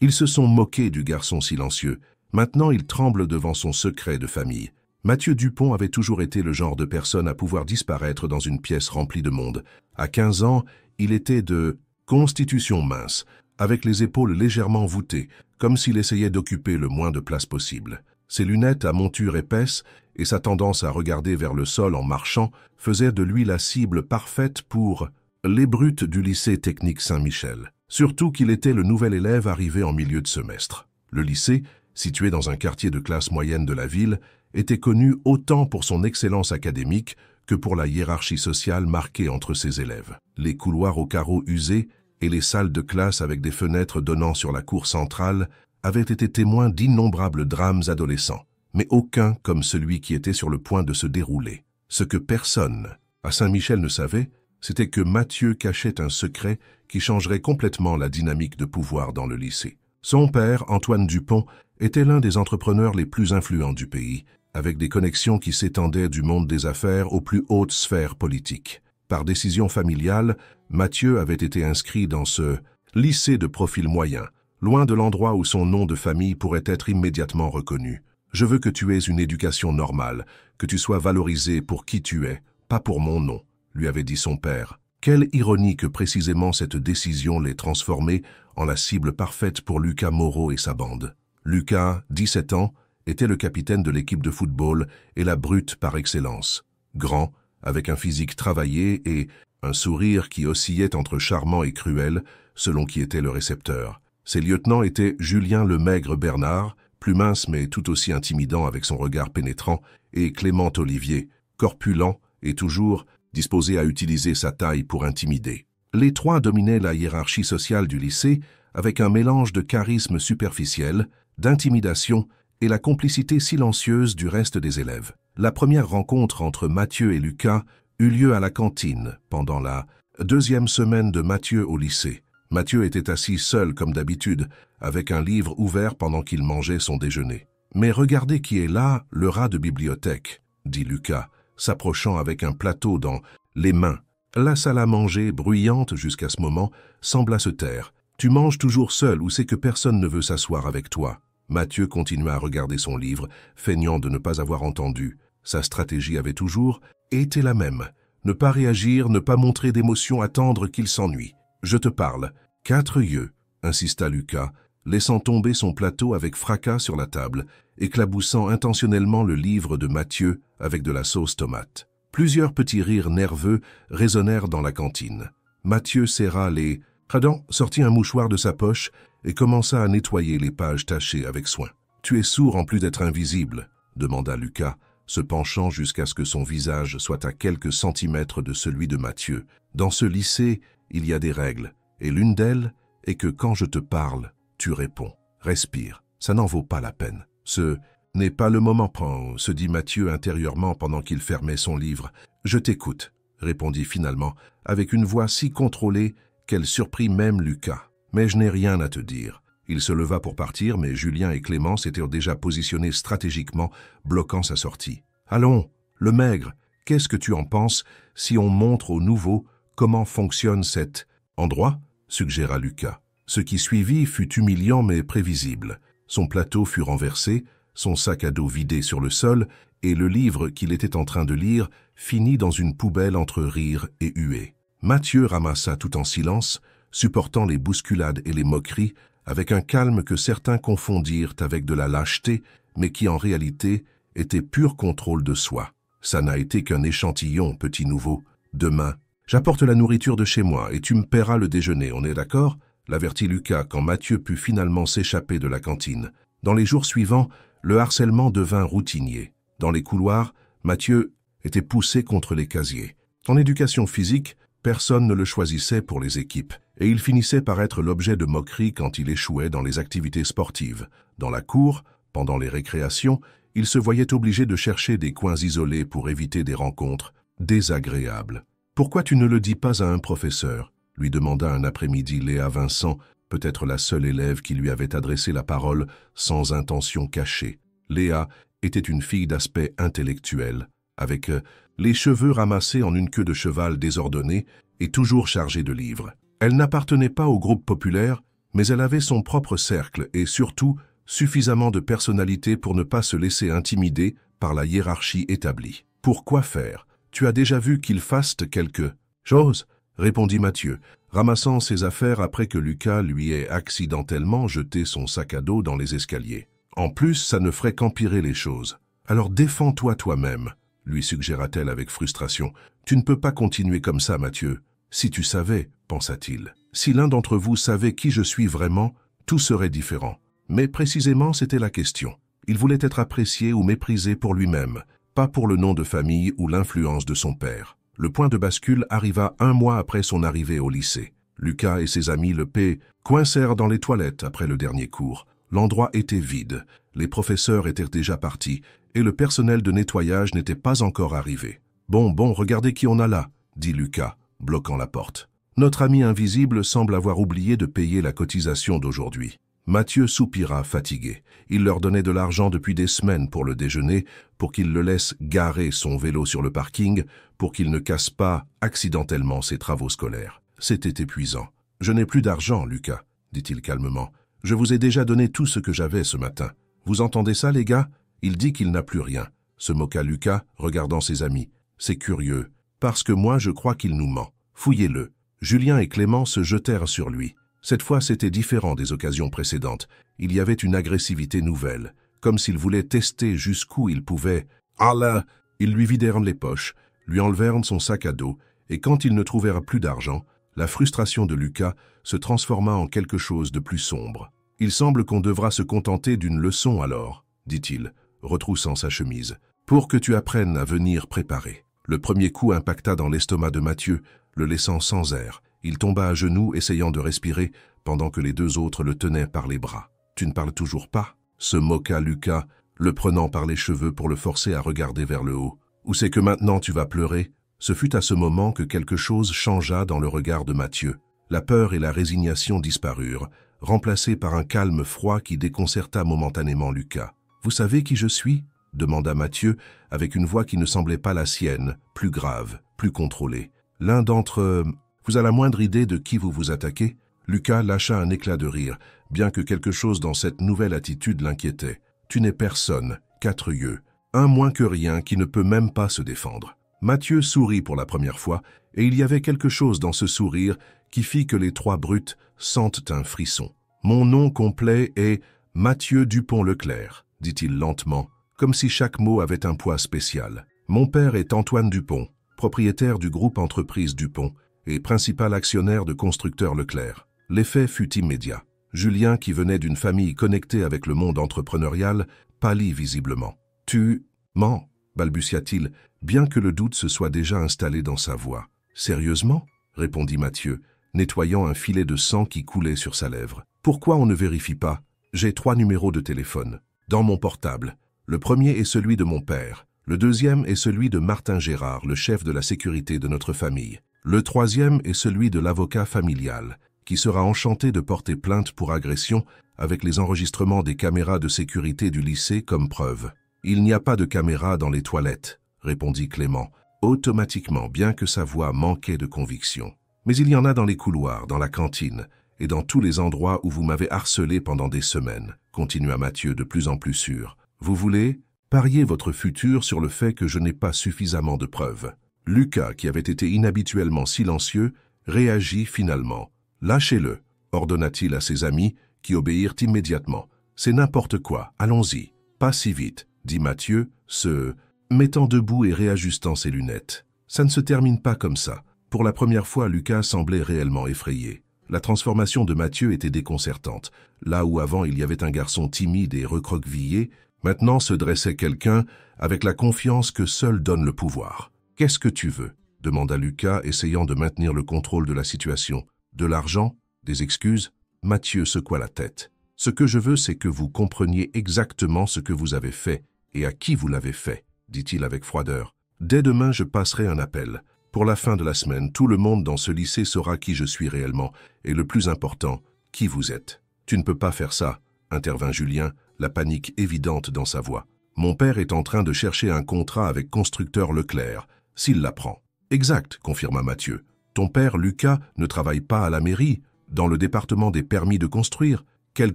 Ils se sont moqués du garçon silencieux. Maintenant, il tremble devant son secret de famille. Mathieu Dupont avait toujours été le genre de personne à pouvoir disparaître dans une pièce remplie de monde. À 15 ans, il était de constitution mince, avec les épaules légèrement voûtées, comme s'il essayait d'occuper le moins de place possible. Ses lunettes à monture épaisse et sa tendance à regarder vers le sol en marchant faisaient de lui la cible parfaite pour les brutes du lycée technique Saint-Michel. Surtout qu'il était le nouvel élève arrivé en milieu de semestre. Le lycée, situé dans un quartier de classe moyenne de la ville, était connu autant pour son excellence académique que pour la hiérarchie sociale marquée entre ses élèves. Les couloirs aux carreaux usés et les salles de classe avec des fenêtres donnant sur la cour centrale avaient été témoins d'innombrables drames adolescents, mais aucun comme celui qui était sur le point de se dérouler. Ce que personne à Saint-Michel ne savait, c'était que Mathieu cachait un secret qui changerait complètement la dynamique de pouvoir dans le lycée. Son père, Antoine Dupont, était l'un des entrepreneurs les plus influents du pays, avec des connexions qui s'étendaient du monde des affaires aux plus hautes sphères politiques. Par décision familiale, Mathieu avait été inscrit dans ce lycée de profil moyen, loin de l'endroit où son nom de famille pourrait être immédiatement reconnu. « Je veux que tu aies une éducation normale, que tu sois valorisé pour qui tu es, pas pour mon nom », lui avait dit son père. Quelle ironie que précisément cette décision l'ait transformé en la cible parfaite pour Lucas Moreau et sa bande. Lucas, 17 ans, était le capitaine de l'équipe de football et la brute par excellence. Grand, avec un physique travaillé et un sourire qui oscillait entre charmant et cruel, selon qui était le récepteur. Ses lieutenants étaient Julien le Maigre Bernard, plus mince mais tout aussi intimidant avec son regard pénétrant, et Clément Olivier, corpulent et toujours disposé à utiliser sa taille pour intimider. Les trois dominaient la hiérarchie sociale du lycée avec un mélange de charisme superficiel, d'intimidation et la complicité silencieuse du reste des élèves. La première rencontre entre Mathieu et Lucas eut lieu à la cantine, pendant la deuxième semaine de Mathieu au lycée. Mathieu était assis seul comme d'habitude, avec un livre ouvert pendant qu'il mangeait son déjeuner. « Mais regardez qui est là, le rat de bibliothèque », dit Lucas, s'approchant avec un plateau dans les mains. La salle à manger, bruyante jusqu'à ce moment, sembla se taire. « Tu manges toujours seul ou c'est que personne ne veut s'asseoir avec toi ?» Mathieu continua à regarder son livre, feignant de ne pas avoir entendu. Sa stratégie avait toujours été la même. Ne pas réagir, ne pas montrer d'émotion, attendre qu'il s'ennuie. « Je te parle. »« 4 yeux, » insista Lucas, laissant tomber son plateau avec fracas sur la table, éclaboussant intentionnellement le livre de Mathieu avec de la sauce tomate. Plusieurs petits rires nerveux résonnèrent dans la cantine. Mathieu serra les Adam sortit un mouchoir de sa poche et commença à nettoyer les pages tachées avec soin. « Tu es sourd en plus d'être invisible ?» demanda Lucas, se penchant jusqu'à ce que son visage soit à quelques centimètres de celui de Mathieu. « Dans ce lycée, il y a des règles, et l'une d'elles est que quand je te parle, tu réponds. Respire, ça n'en vaut pas la peine. Ce n'est pas le moment, se dit Mathieu intérieurement pendant qu'il fermait son livre. « Je t'écoute », répondit finalement, avec une voix si contrôlée qu'elle surprit même Lucas. « Mais je n'ai rien à te dire. » Il se leva pour partir, mais Julien et Clément s'étaient déjà positionnés stratégiquement, bloquant sa sortie. « Allons, le Maigre, qu'est-ce que tu en penses si on montre aux nouveaux comment fonctionne cet endroit ?» suggéra Lucas. Ce qui suivit fut humiliant mais prévisible. Son plateau fut renversé, son sac à dos vidé sur le sol, et le livre qu'il était en train de lire finit dans une poubelle entre rires et huées. Mathieu ramassa tout en silence, supportant les bousculades et les moqueries, avec un calme que certains confondirent avec de la lâcheté, mais qui en réalité était pur contrôle de soi. « Ça n'a été qu'un échantillon, petit nouveau. Demain, j'apporte la nourriture de chez moi et tu me paieras le déjeuner, on est d'accord ?» l'avertit Lucas quand Mathieu put finalement s'échapper de la cantine. Dans les jours suivants, le harcèlement devint routinier. Dans les couloirs, Mathieu était poussé contre les casiers. En éducation physique, personne ne le choisissait pour les équipes, et il finissait par être l'objet de moqueries quand il échouait dans les activités sportives. Dans la cour, pendant les récréations, il se voyait obligé de chercher des coins isolés pour éviter des rencontres désagréables. « Pourquoi tu ne le dis pas à un professeur ?» lui demanda un après-midi Léa Vincent, peut-être la seule élève qui lui avait adressé la parole sans intention cachée. Léa était une fille d'aspect intellectuel, avec les cheveux ramassés en une queue de cheval désordonnée et toujours chargée de livres. Elle n'appartenait pas au groupe populaire, mais elle avait son propre cercle et surtout suffisamment de personnalité pour ne pas se laisser intimider par la hiérarchie établie. Pourquoi faire? Tu as déjà vu qu'il fasse quelque chose, répondit Mathieu, ramassant ses affaires après que Lucas lui ait accidentellement jeté son sac à dos dans les escaliers. En plus, ça ne ferait qu'empirer les choses. Alors défends-toi toi-même, lui suggéra-t-elle avec frustration. Tu ne peux pas continuer comme ça, Mathieu. Si tu savais, pensa-t-il, si l'un d'entre vous savait qui je suis vraiment, tout serait différent. Mais précisément, c'était la question. Il voulait être apprécié ou méprisé pour lui-même, pas pour le nom de famille ou l'influence de son père. Le point de bascule arriva 1 mois après son arrivée au lycée. Lucas et ses amis le P coincèrent dans les toilettes après le dernier cours. L'endroit était vide, les professeurs étaient déjà partis et le personnel de nettoyage n'était pas encore arrivé. « Bon, regardez qui on a là », dit Lucas, bloquant la porte. « Notre ami invisible semble avoir oublié de payer la cotisation d'aujourd'hui. » Mathieu soupira fatigué. Il leur donnait de l'argent depuis des semaines pour le déjeuner, pour qu'il le laisse garer son vélo sur le parking, pour qu'il ne casse pas accidentellement ses travaux scolaires. C'était épuisant. « Je n'ai plus d'argent, Lucas, » dit-il calmement. « Je vous ai déjà donné tout ce que j'avais ce matin. Vous entendez ça, les gars? Il dit qu'il n'a plus rien. » se moqua Lucas, regardant ses amis. « C'est curieux, parce que moi je crois qu'il nous ment. Fouillez-le. » Julien et Clément se jetèrent sur lui. Cette fois, c'était différent des occasions précédentes. Il y avait une agressivité nouvelle, comme s'ils voulaient tester jusqu'où ils pouvaient. « Ah là !» Ils lui vidèrent les poches, lui enlevèrent son sac à dos, et quand ils ne trouvèrent plus d'argent, la frustration de Lucas se transforma en quelque chose de plus sombre. « Il semble qu'on devra se contenter d'une leçon alors, » dit-il, retroussant sa chemise, « pour que tu apprennes à venir préparer. » Le premier coup impacta dans l'estomac de Mathieu, le laissant sans air. Il tomba à genoux, essayant de respirer, pendant que les 2 autres le tenaient par les bras. « Tu ne parles toujours pas ?» se moqua Lucas, le prenant par les cheveux pour le forcer à regarder vers le haut. « Ou c'est que maintenant tu vas pleurer ?» Ce fut à ce moment que quelque chose changea dans le regard de Mathieu. La peur et la résignation disparurent, remplacées par un calme froid qui déconcerta momentanément Lucas. « Vous savez qui je suis ?» demanda Mathieu, avec une voix qui ne semblait pas la sienne, plus grave, plus contrôlée. « L'un d'entre... Vous avez la moindre idée de qui vous vous attaquez ?» Lucas lâcha un éclat de rire, bien que quelque chose dans cette nouvelle attitude l'inquiétait. « Tu n'es personne, 4 yeux, un moins que rien qui ne peut même pas se défendre. » Mathieu sourit pour la première fois, et il y avait quelque chose dans ce sourire qui fit que les 3 brutes sentent un frisson. « Mon nom complet est Mathieu Dupont-Leclerc, » dit-il lentement, comme si chaque mot avait un poids spécial. « Mon père est Antoine Dupont, propriétaire du groupe Entreprise Dupont et principal actionnaire de Constructeurs Leclerc. » L'effet fut immédiat. Julien, qui venait d'une famille connectée avec le monde entrepreneurial, pâlit visiblement. « Tu mens » balbutia-t-il, bien que le doute se soit déjà installé dans sa voix. « Sérieusement ?» répondit Mathieu, nettoyant un filet de sang qui coulait sur sa lèvre. « Pourquoi on ne vérifie pas? J'ai 3 numéros de téléphone. Dans mon portable. Le premier est celui de mon père. Le deuxième est celui de Martin Gérard, le chef de la sécurité de notre famille. Le troisième est celui de l'avocat familial, qui sera enchanté de porter plainte pour agression avec les enregistrements des caméras de sécurité du lycée comme preuve. « Il n'y a pas de caméra dans les toilettes, » répondit Clément, automatiquement, bien que sa voix manquait de conviction. « Mais il y en a dans les couloirs, dans la cantine, et dans tous les endroits où vous m'avez harcelé pendant des semaines, » continua Mathieu de plus en plus sûr. « Vous voulez parier votre futur sur le fait que je n'ai pas suffisamment de preuves. » Lucas, qui avait été inhabituellement silencieux, réagit finalement. « Lâchez-le, » ordonna-t-il à ses amis, qui obéirent immédiatement. « C'est n'importe quoi, allons-y. »« Pas si vite, » dit Mathieu, se mettant debout et réajustant ses lunettes. « Ça ne se termine pas comme ça. » Pour la première fois, Lucas semblait réellement effrayé. La transformation de Mathieu était déconcertante. Là où avant il y avait un garçon timide et recroquevillé, maintenant se dressait quelqu'un avec la confiance que seul donne le pouvoir. « Qu'est-ce que tu veux ?» demanda Lucas, essayant de maintenir le contrôle de la situation. « De l'argent? Des excuses ?» Mathieu secoua la tête. « Ce que je veux, c'est que vous compreniez exactement ce que vous avez fait et à qui vous l'avez fait, » dit-il avec froideur. « Dès demain, je passerai un appel. Pour la fin de la semaine, tout le monde dans ce lycée saura qui je suis réellement et le plus important, qui vous êtes. »« Tu ne peux pas faire ça, » intervint Julien, la panique évidente dans sa voix. « Mon père est en train de chercher un contrat avec Constructeurs Leclerc, s'il l'apprend. »« Exact, » confirma Mathieu. « Ton père, Lucas, ne travaille pas à la mairie. Dans le département des permis de construire? Quelle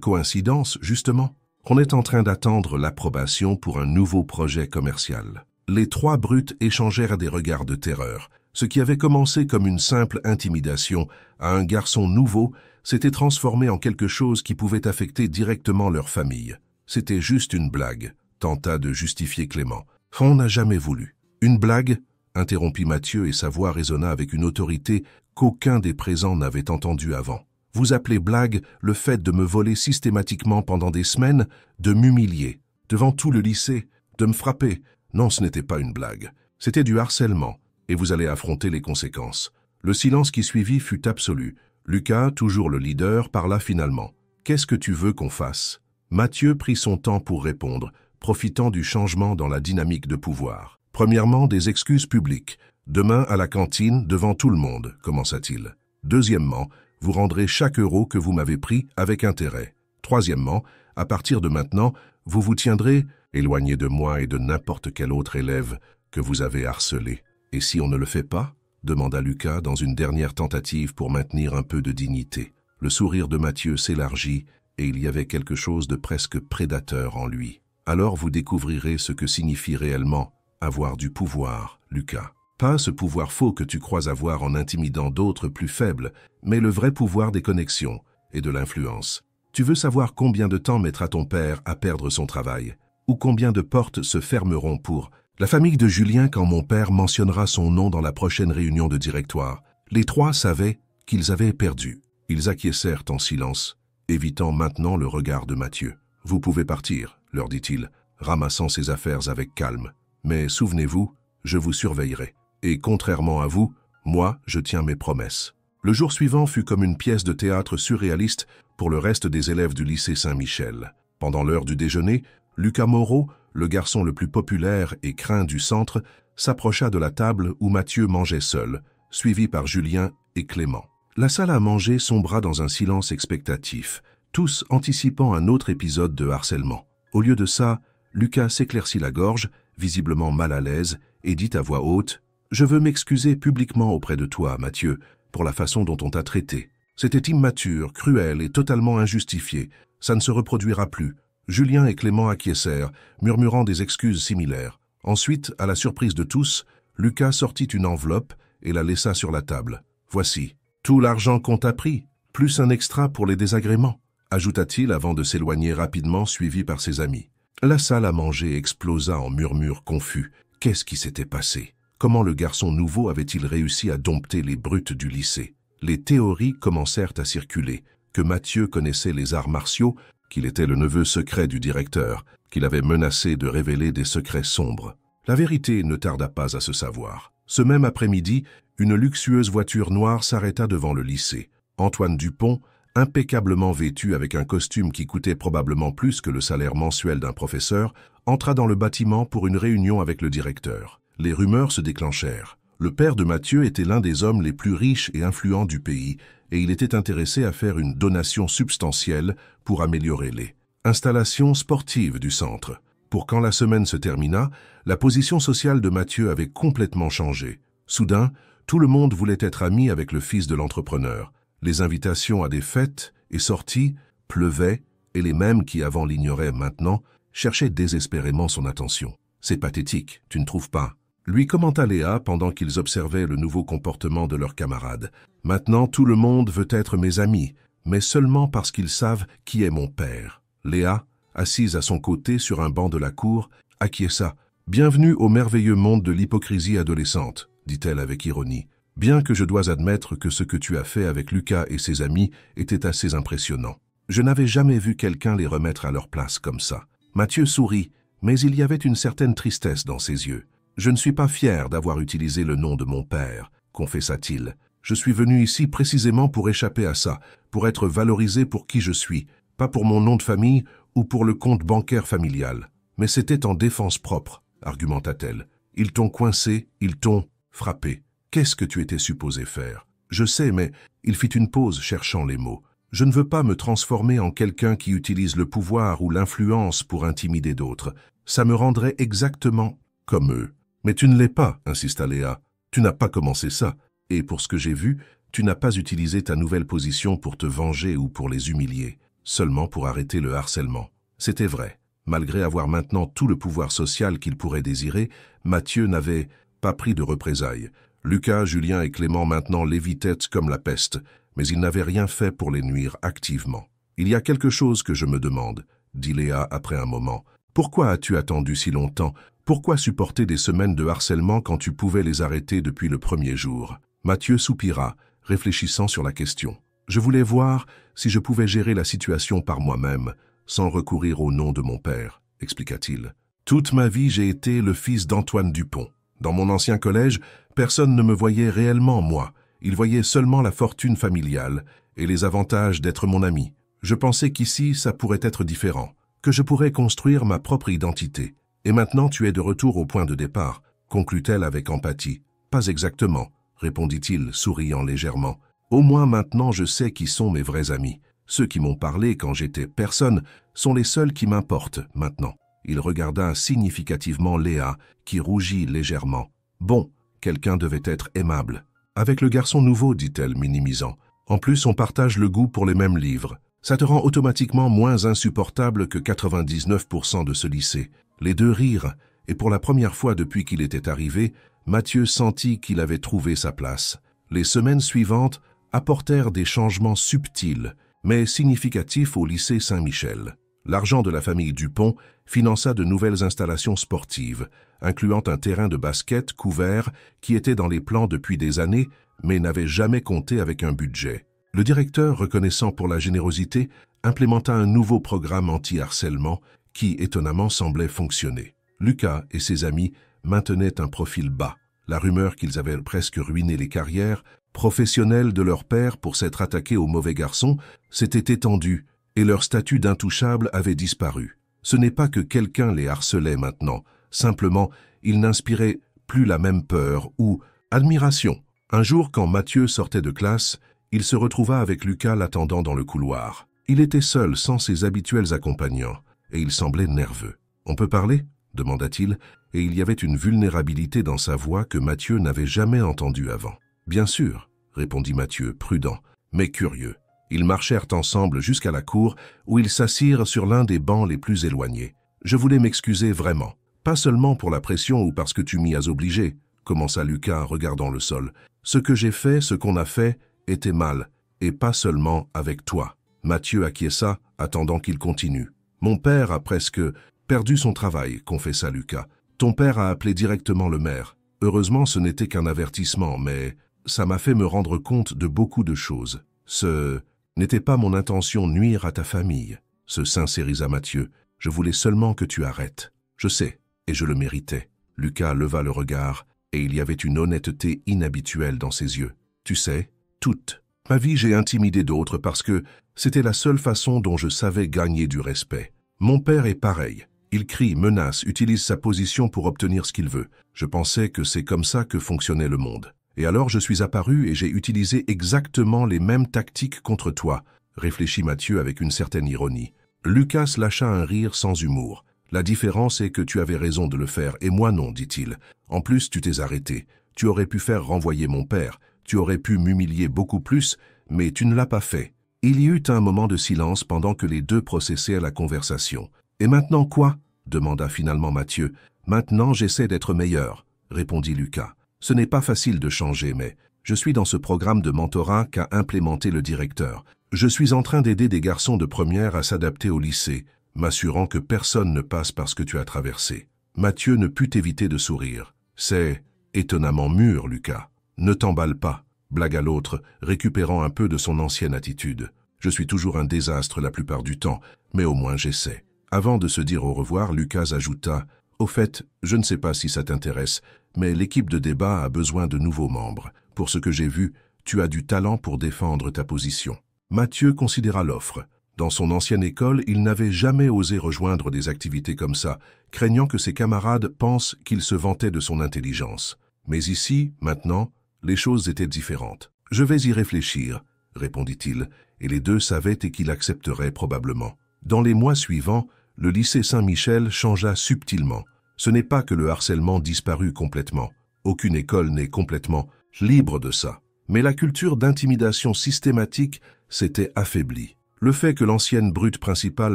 coïncidence, justement! On est en train d'attendre l'approbation pour un nouveau projet commercial. Les trois brutes échangèrent des regards de terreur. Ce qui avait commencé comme une simple intimidation à un garçon nouveau s'était transformé en quelque chose qui pouvait affecter directement leur famille. C'était juste une blague, tenta de justifier Clément. On n'a jamais voulu. Une blague? Interrompit Mathieu et sa voix résonna avec une autorité qu'aucun des présents n'avait entendue avant. Vous appelez blague le fait de me voler systématiquement pendant des semaines, de m'humilier, devant tout le lycée, de me frapper? Non, ce n'était pas une blague. C'était du harcèlement, et vous allez affronter les conséquences. Le silence qui suivit fut absolu. Lucas, toujours le leader, parla finalement. Qu'est-ce que tu veux qu'on fasse? Mathieu prit son temps pour répondre, profitant du changement dans la dynamique de pouvoir. Premièrement, des excuses publiques. Demain, à la cantine, devant tout le monde, commença-t-il. Deuxièmement, vous rendrez chaque euro que vous m'avez pris avec intérêt. Troisièmement, à partir de maintenant, vous vous tiendrez éloigné de moi et de n'importe quel autre élève que vous avez harcelé. Et si on ne le fait pas? Demanda Lucas dans une dernière tentative pour maintenir un peu de dignité. Le sourire de Mathieu s'élargit et il y avait quelque chose de presque prédateur en lui. Alors vous découvrirez ce que signifie réellement avoir du pouvoir, Lucas. Pas ce pouvoir faux que tu crois avoir en intimidant d'autres plus faibles, mais le vrai pouvoir des connexions et de l'influence. Tu veux savoir combien de temps mettra ton père à perdre son travail? Ou combien de portes se fermeront pour la famille de Julien quand mon père mentionnera son nom dans la prochaine réunion de directoire? Les trois savaient qu'ils avaient perdu. Ils acquiescèrent en silence, évitant maintenant le regard de Mathieu. « Vous pouvez partir, leur dit-il, ramassant ses affaires avec calme. Mais souvenez-vous, je vous surveillerai. Et contrairement à vous, moi, je tiens mes promesses. » Le jour suivant fut comme une pièce de théâtre surréaliste pour le reste des élèves du lycée Saint-Michel. Pendant l'heure du déjeuner, Lucas Moreau, le garçon le plus populaire et craint du centre, s'approcha de la table où Mathieu mangeait seul, suivi par Julien et Clément. La salle à manger sombra dans un silence expectatif, tous anticipant un autre épisode de harcèlement. Au lieu de ça, Lucas s'éclaircit la gorge, visiblement mal à l'aise, et dit à voix haute « Je veux m'excuser publiquement auprès de toi, Mathieu, pour la façon dont on t'a traité. C'était immature, cruel et totalement injustifié. Ça ne se reproduira plus. » Julien et Clément acquiescèrent, murmurant des excuses similaires. Ensuite, à la surprise de tous, Lucas sortit une enveloppe et la laissa sur la table. « Voici. Tout l'argent qu'on t'a pris, plus un extra pour les désagréments, » ajouta-t-il avant de s'éloigner rapidement suivi par ses amis. La salle à manger explosa en murmures confus. Qu'est-ce qui s'était passé? Comment le garçon nouveau avait-il réussi à dompter les brutes du lycée? Les théories commencèrent à circuler, que Mathieu connaissait les arts martiaux, qu'il était le neveu secret du directeur, qu'il avait menacé de révéler des secrets sombres. La vérité ne tarda pas à se savoir. Ce même après-midi, une luxueuse voiture noire s'arrêta devant le lycée. Antoine Dupont, impeccablement vêtu avec un costume qui coûtait probablement plus que le salaire mensuel d'un professeur, entra dans le bâtiment pour une réunion avec le directeur. Les rumeurs se déclenchèrent. Le père de Mathieu était l'un des hommes les plus riches et influents du pays, et il était intéressé à faire une donation substantielle pour améliorer les installations sportives du centre. Pour quand la semaine se termina, la position sociale de Mathieu avait complètement changé. Soudain, tout le monde voulait être ami avec le fils de l'entrepreneur. Les invitations à des fêtes et sorties pleuvaient, et les mêmes qui avant l'ignoraient maintenant cherchaient désespérément son attention. « C'est pathétique, tu ne trouves pas ?» lui commenta Léa pendant qu'ils observaient le nouveau comportement de leurs camarades. « Maintenant, tout le monde veut être mes amis, mais seulement parce qu'ils savent qui est mon père. » Léa, assise à son côté sur un banc de la cour, acquiesça. « Bienvenue au merveilleux monde de l'hypocrisie adolescente, » dit-elle avec ironie. « Bien que je dois admettre que ce que tu as fait avec Lucas et ses amis était assez impressionnant. Je n'avais jamais vu quelqu'un les remettre à leur place comme ça. » Mathieu sourit, mais il y avait une certaine tristesse dans ses yeux. « Je ne suis pas fier d'avoir utilisé le nom de mon père, » confessa-t-il. « Je suis venu ici précisément pour échapper à ça, pour être valorisé pour qui je suis, pas pour mon nom de famille ou pour le compte bancaire familial. Mais c'était en défense propre, » argumenta-t-elle. « Ils t'ont coincé, ils t'ont frappé. Qu'est-ce que tu étais supposé faire? » « Je sais, mais il fit une pause cherchant les mots. « Je ne veux pas me transformer en quelqu'un qui utilise le pouvoir ou l'influence pour intimider d'autres. Ça me rendrait exactement comme eux. » « Mais tu ne l'es pas, insista Léa. Tu n'as pas commencé ça. Et pour ce que j'ai vu, Tu n'as pas utilisé ta nouvelle position pour te venger ou pour les humilier, seulement pour arrêter le harcèlement. C'était vrai. Malgré avoir maintenant tout le pouvoir social qu'il pourrait désirer, Mathieu n'avait pas pris de représailles. Lucas, Julien et Clément maintenant l'évitaient comme la peste, mais ils n'avaient rien fait pour les nuire activement. « Il y a quelque chose que je me demande », dit Léa après un moment. « Pourquoi as-tu attendu si longtemps? Pourquoi supporter des semaines de harcèlement quand tu pouvais les arrêter depuis le premier jour ?» Mathieu soupira, réfléchissant sur la question. « Je voulais voir si je pouvais gérer la situation par moi-même, sans recourir au nom de mon père, » expliqua-t-il. « Toute ma vie, j'ai été le fils d'Antoine Dupont. Dans mon ancien collège, personne ne me voyait réellement moi. Il voyait seulement la fortune familiale et les avantages d'être mon ami. Je pensais qu'ici, ça pourrait être différent, que je pourrais construire ma propre identité. Et maintenant, tu es de retour au point de départ, » conclut-elle avec empathie. « Pas exactement, » répondit-il, souriant légèrement. « Au moins maintenant, je sais qui sont mes vrais amis. Ceux qui m'ont parlé quand j'étais personne sont les seuls qui m'importent maintenant. » Il regarda significativement Léa, qui rougit légèrement. « Bon, quelqu'un devait être aimable. »« Avec le garçon nouveau, » dit-elle, minimisant. « En plus, on partage le goût pour les mêmes livres. Ça te rend automatiquement moins insupportable que 99% de ce lycée. » Les deux rirent, et pour la première fois depuis qu'il était arrivé, Mathieu sentit qu'il avait trouvé sa place. Les semaines suivantes apportèrent des changements subtils, mais significatifs au lycée Saint-Michel. L'argent de la famille Dupont finança de nouvelles installations sportives, incluant un terrain de basket couvert qui était dans les plans depuis des années, mais n'avait jamais compté avec un budget. Le directeur, reconnaissant pour la générosité, implémenta un nouveau programme anti-harcèlement qui, étonnamment, semblait fonctionner. Lucas et ses amis maintenaient un profil bas. La rumeur qu'ils avaient presque ruiné les carrières professionnelles de leur père pour s'être attaqués aux mauvais garçons s'était étendue et leur statut d'intouchable avait disparu. Ce n'est pas que quelqu'un les harcelait maintenant, simplement, ils n'inspiraient plus la même peur ou admiration. Un jour, quand Mathieu sortait de classe, il se retrouva avec Lucas l'attendant dans le couloir. Il était seul, sans ses habituels accompagnants, et il semblait nerveux. « On peut parler ?» demanda-t-il, et il y avait une vulnérabilité dans sa voix que Mathieu n'avait jamais entendue avant. « Bien sûr », répondit Mathieu, prudent, mais curieux. Ils marchèrent ensemble jusqu'à la cour, où ils s'assirent sur l'un des bancs les plus éloignés. « Je voulais m'excuser vraiment, pas seulement pour la pression ou parce que tu m'y as obligé, » commença Lucas en regardant le sol. « Ce que j'ai fait, ce qu'on a fait, était mal, et pas seulement avec toi. » Mathieu acquiesça, attendant qu'il continue. « Mon père a presque perdu son travail, » confessa Lucas. « Ton père a appelé directement le maire. Heureusement, ce n'était qu'un avertissement, mais ça m'a fait me rendre compte de beaucoup de choses. Ce n'était pas mon intention nuire à ta famille, » se sincérisa Mathieu. « Je voulais seulement que tu arrêtes. Je sais, et je le méritais. » Lucas leva le regard, et il y avait une honnêteté inhabituelle dans ses yeux. « Tu sais, toute ma vie j'ai intimidé d'autres parce que c'était la seule façon dont je savais gagner du respect. Mon père est pareil. Il crie, menace, utilise sa position pour obtenir ce qu'il veut. Je pensais que c'est comme ça que fonctionnait le monde. Et alors je suis apparu et j'ai utilisé exactement les mêmes tactiques contre toi, » réfléchit Mathieu avec une certaine ironie. Lucas lâcha un rire sans humour. « La différence est que tu avais raison de le faire et moi non, dit-il. En plus, tu t'es arrêté. Tu aurais pu faire renvoyer mon père. Tu aurais pu m'humilier beaucoup plus, mais tu ne l'as pas fait. » Il y eut un moment de silence pendant que les deux processaient la conversation. « Et maintenant quoi ?» demanda finalement Mathieu. « Maintenant, j'essaie d'être meilleur, » répondit Lucas. « Ce n'est pas facile de changer, mais je suis dans ce programme de mentorat qu'a implémenté le directeur. Je suis en train d'aider des garçons de première à s'adapter au lycée, m'assurant que personne ne passe par ce que tu as traversé. » Mathieu ne put éviter de sourire. « C'est étonnamment mûr, Lucas. Ne t'emballe pas, » blagua l'autre, récupérant un peu de son ancienne attitude. « Je suis toujours un désastre la plupart du temps, mais au moins j'essaie. » Avant de se dire au revoir, Lucas ajouta « Au fait, je ne sais pas si ça t'intéresse, mais l'équipe de débat a besoin de nouveaux membres. Pour ce que j'ai vu, tu as du talent pour défendre ta position. » Mathieu considéra l'offre. Dans son ancienne école, il n'avait jamais osé rejoindre des activités comme ça, craignant que ses camarades pensent qu'il se vantait de son intelligence. Mais ici, maintenant, les choses étaient différentes. « Je vais y réfléchir, » répondit-il, et les deux savaient et qu'il accepterait probablement. Dans les mois suivants, le lycée Saint-Michel changea subtilement. Ce n'est pas que le harcèlement disparut complètement. Aucune école n'est complètement libre de ça. Mais la culture d'intimidation systématique s'était affaiblie. Le fait que l'ancienne brute principale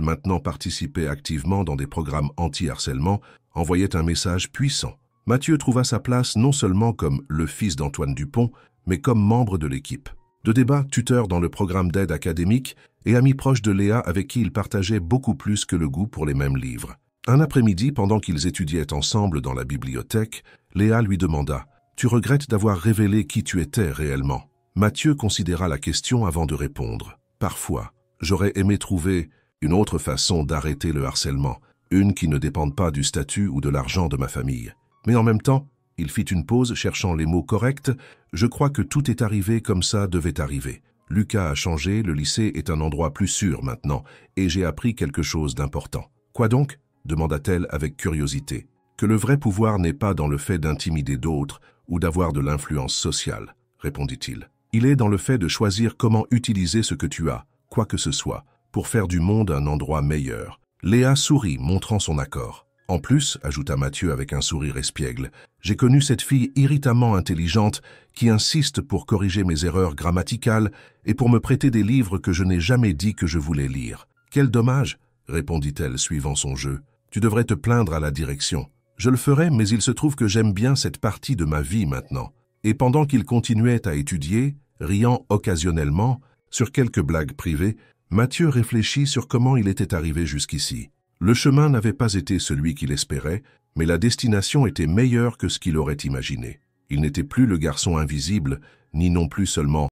maintenant participait activement dans des programmes anti-harcèlement envoyait un message puissant. Mathieu trouva sa place non seulement comme le fils d'Antoine Dupont, mais comme membre de l'équipe. De débat, tuteur dans le programme d'aide académique et ami proche de Léa avec qui il partageait beaucoup plus que le goût pour les mêmes livres. Un après-midi, pendant qu'ils étudiaient ensemble dans la bibliothèque, Léa lui demanda « Tu regrettes d'avoir révélé qui tu étais réellement ?» Mathieu considéra la question avant de répondre. « Parfois, j'aurais aimé trouver une autre façon d'arrêter le harcèlement, une qui ne dépende pas du statut ou de l'argent de ma famille. Mais en même temps, il fit une pause cherchant les mots corrects. Je crois que tout est arrivé comme ça devait arriver. Lucas a changé, le lycée est un endroit plus sûr maintenant, et j'ai appris quelque chose d'important. Quoi donc ? Demanda-t-elle avec curiosité. Que le vrai pouvoir n'est pas dans le fait d'intimider d'autres ou d'avoir de l'influence sociale, répondit-il. Il est dans le fait de choisir comment utiliser ce que tu as, quoi que ce soit, pour faire du monde un endroit meilleur. Léa sourit, montrant son accord. En plus, ajouta Mathieu avec un sourire espiègle, j'ai connu cette fille irritamment intelligente qui insiste pour corriger mes erreurs grammaticales et pour me prêter des livres que je n'ai jamais dit que je voulais lire. Quel dommage, répondit-elle suivant son jeu. Tu devrais te plaindre à la direction. Je le ferai, mais il se trouve que j'aime bien cette partie de ma vie maintenant. Et pendant qu'il continuait à étudier, riant occasionnellement, sur quelques blagues privées, Mathieu réfléchit sur comment il était arrivé jusqu'ici. Le chemin n'avait pas été celui qu'il espérait, mais la destination était meilleure que ce qu'il aurait imaginé. Il n'était plus le garçon invisible, ni non plus seulement